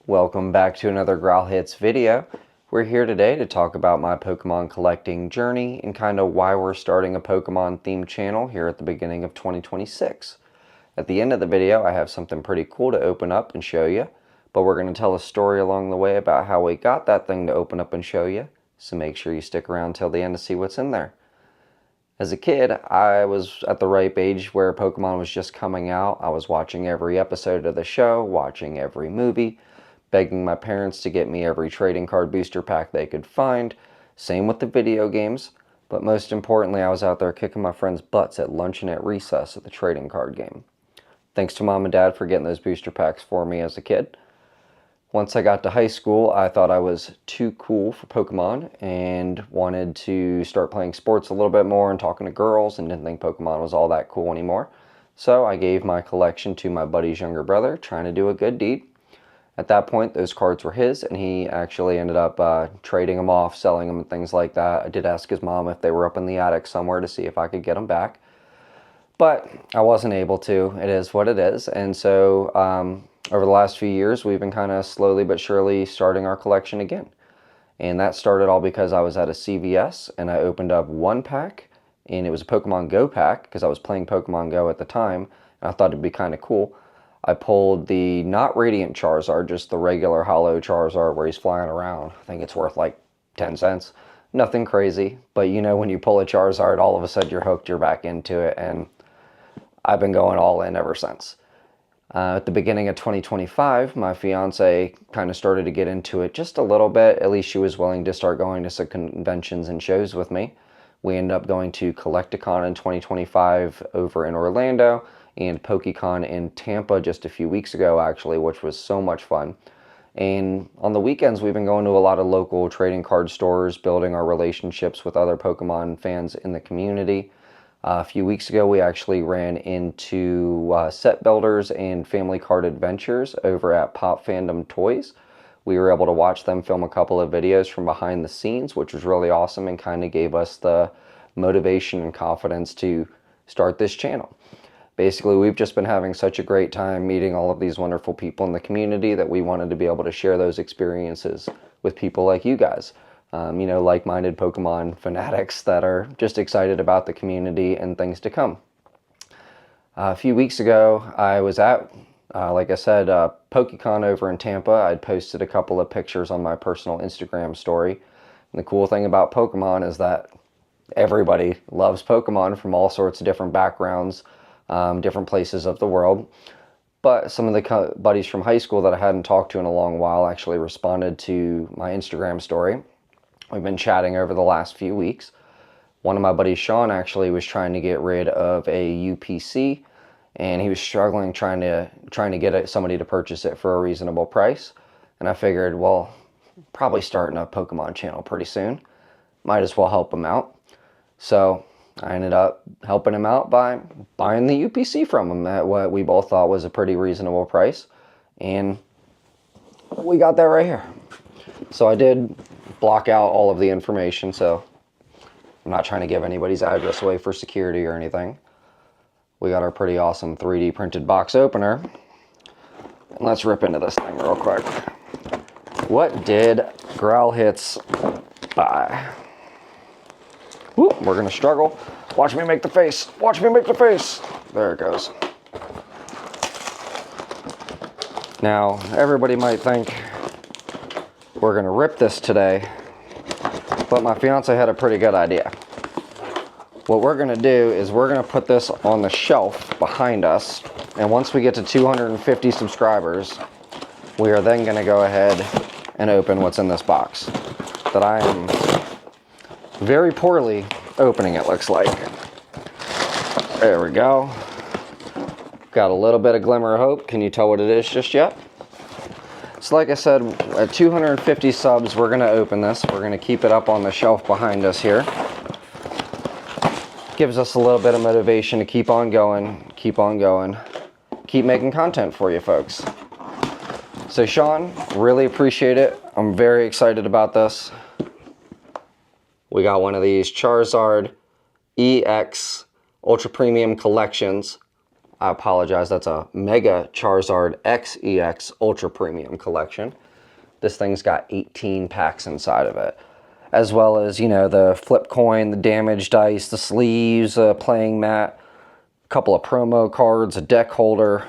Welcome back to another GrowlHitz video. We're here today to talk about my Pokemon collecting journey and kind of why we're starting a Pokemon themed channel here at the beginning of 2026. At the end of the video, I have something pretty cool to open up and show you, but we're going to tell a story along the way about how we got that thing to open up and show you, so make sure you stick around till the end to see what's in there. As a kid, I was at the ripe age where Pokemon was just coming out. I was watching every episode of the show, watching every movie, begging my parents to get me every trading card booster pack they could find. Same with the video games, but most importantly, I was out there kicking my friends' butts at lunch and at recess at the trading card game. Thanks to Mom and Dad for getting those booster packs for me as a kid. Once I got to high school, I thought I was too cool for Pokemon and wanted to start playing sports a little bit more and talking to girls, and didn't think Pokemon was all that cool anymore. So I gave my collection to my buddy's younger brother, trying to do a good deed. At that point, those cards were his, and he actually ended up trading them off, selling them, and things like that. I did ask his mom if they were up in the attic somewhere to see if I could get them back, but I wasn't able to. It is what it is. And so over the last few years, we've been kind of slowly but surely starting our collection again. And that started all because I was at a CVS, and I opened up one pack, and it was a Pokemon Go pack, because I was playing Pokemon Go at the time, and I thought it'd be kind of cool. I pulled the not Radiant Charizard, just the regular Hollow Charizard where he's flying around. I think it's worth like 10 cents. Nothing crazy, but you know, when you pull a Charizard, all of a sudden you're hooked, you're back into it, and I've been going all in ever since. At the beginning of 2025, my fiance kind of started to get into it just a little bit. At least she was willing to start going to some conventions and shows with me. We ended up going to Collecticon in 2025 over in Orlando, and PokeCon in Tampa just a few weeks ago, actually, which was so much fun. And on the weekends, we've been going to a lot of local trading card stores, building our relationships with other Pokemon fans in the community. A few weeks ago, we actually ran into Set Builders and Family Card Adventures over at Pop Fandom Toys. We were able to watch them film a couple of videos from behind the scenes, which was really awesome and kind of gave us the motivation and confidence to start this channel. Basically, we've just been having such a great time meeting all of these wonderful people in the community that we wanted to be able to share those experiences with people like you guys. You know, like-minded Pokemon fanatics that are just excited about the community and things to come. A few weeks ago, I was at, like I said, PokeCon over in Tampa. I'd posted a couple of pictures on my personal Instagram story. And the cool thing about Pokemon is that everybody loves Pokemon from all sorts of different backgrounds, different places of the world. But some of the buddies from high school that I hadn't talked to in a long while actually responded to my Instagram story. We've been chatting over the last few weeks. One of my buddies, Sean, actually was trying to get rid of a UPC, and he was struggling trying to get somebody to purchase it for a reasonable price. And I figured, well, probably starting a Pokemon channel pretty soon. Might as well help him out. So I ended up helping him out by buying the UPC from him at what we both thought was a pretty reasonable price. And we got that right here. So I did block out all of the information, so I'm not trying to give anybody's address away for security or anything. We got our pretty awesome 3D printed box opener. And let's rip into this thing real quick. What did GrowlHitz buy? Whoop, we're gonna struggle. Watch me make the face. Watch me make the face. There it goes. Now, everybody might think we're gonna rip this today, but my fiance had a pretty good idea. What we're gonna do is we're gonna put this on the shelf behind us, and once we get to 250 subscribers, we are then gonna go ahead and open what's in this box that I am very poorly opening, it looks like. There we go. Got a little bit of glimmer of hope. Can you tell what it is just yet? So like I said, at 250 subs, we're gonna open this. We're gonna keep it up on the shelf behind us here. Gives us a little bit of motivation to keep on going, keep making content for you folks. So Sean, really appreciate it. I'm very excited about this. We got one of these Charizard EX Ultra Premium Collections. I apologize, that's a Mega Charizard XEX Ultra Premium collection. This thing's got 18 packs inside of it, as well as, you know, the flip coin, the damage dice, the sleeves, a playing mat, a couple of promo cards, a deck holder.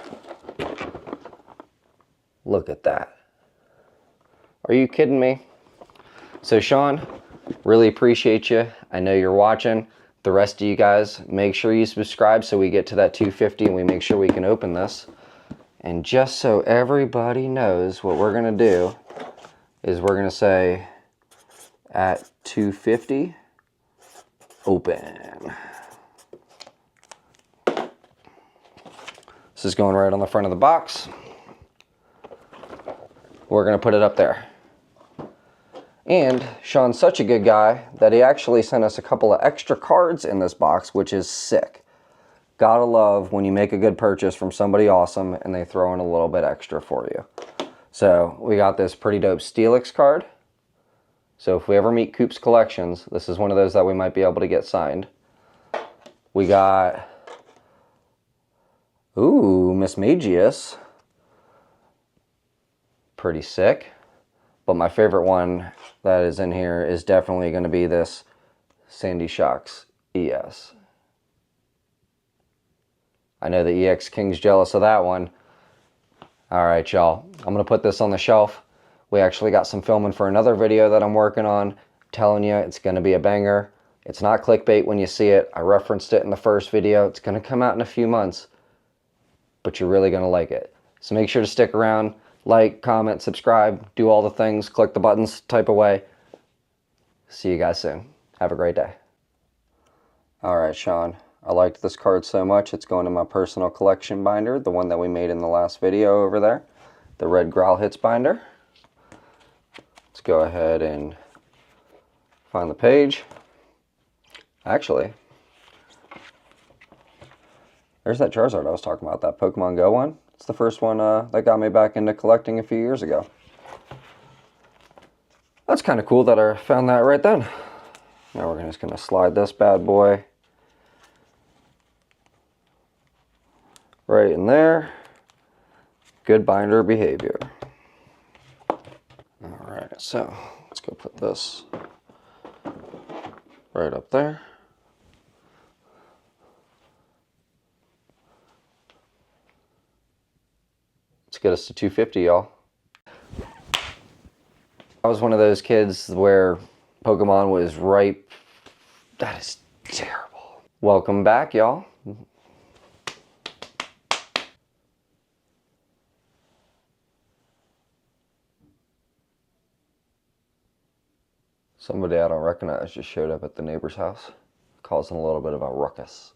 Look at that. Are you kidding me? So Sean, really appreciate you. I know you're watching. The rest of you guys, make sure you subscribe so we get to that 250 and we make sure we can open this. And just so everybody knows, what we're going to do is we're going to say at 250, open. This is going right on the front of the box. We're going to put it up there. And Sean's such a good guy that he actually sent us a couple of extra cards in this box, which is sick. Gotta love when you make a good purchase from somebody awesome and they throw in a little bit extra for you. So we got this pretty dope Steelix card. So if we ever meet Coop's Collections, this is one of those that we might be able to get signed. We got, ooh, Miss Magius. Pretty sick. But my favorite one that is in here is definitely going to be this Sandy Shocks ES. I know the EX King's jealous of that one. Alright, y'all. I'm going to put this on the shelf. We actually got some filming for another video that I'm working on. Telling you, it's going to be a banger. It's not clickbait when you see it. I referenced it in the first video. It's going to come out in a few months. But you're really going to like it. So make sure to stick around. Like, comment, subscribe, do all the things, click the buttons type of way. See you guys soon. Have a great day. Alright, Sean. I liked this card so much, it's going in my personal collection binder, the one that we made in the last video over there. The red GrowlHitz binder. Let's go ahead and find the page. Actually, there's that Charizard I was talking about, that Pokemon Go one. It's the first one that got me back into collecting a few years ago. That's kind of cool that I found that right then. Now we're just going to slide this bad boy right in there. Good binder behavior. Alright, so let's go put this right up there. Let's get us to 250, y'all. I was one of those kids where Pokemon was ripe. That is terrible. Welcome back, y'all. Somebody I don't recognize just showed up at the neighbor's house, causing a little bit of a ruckus.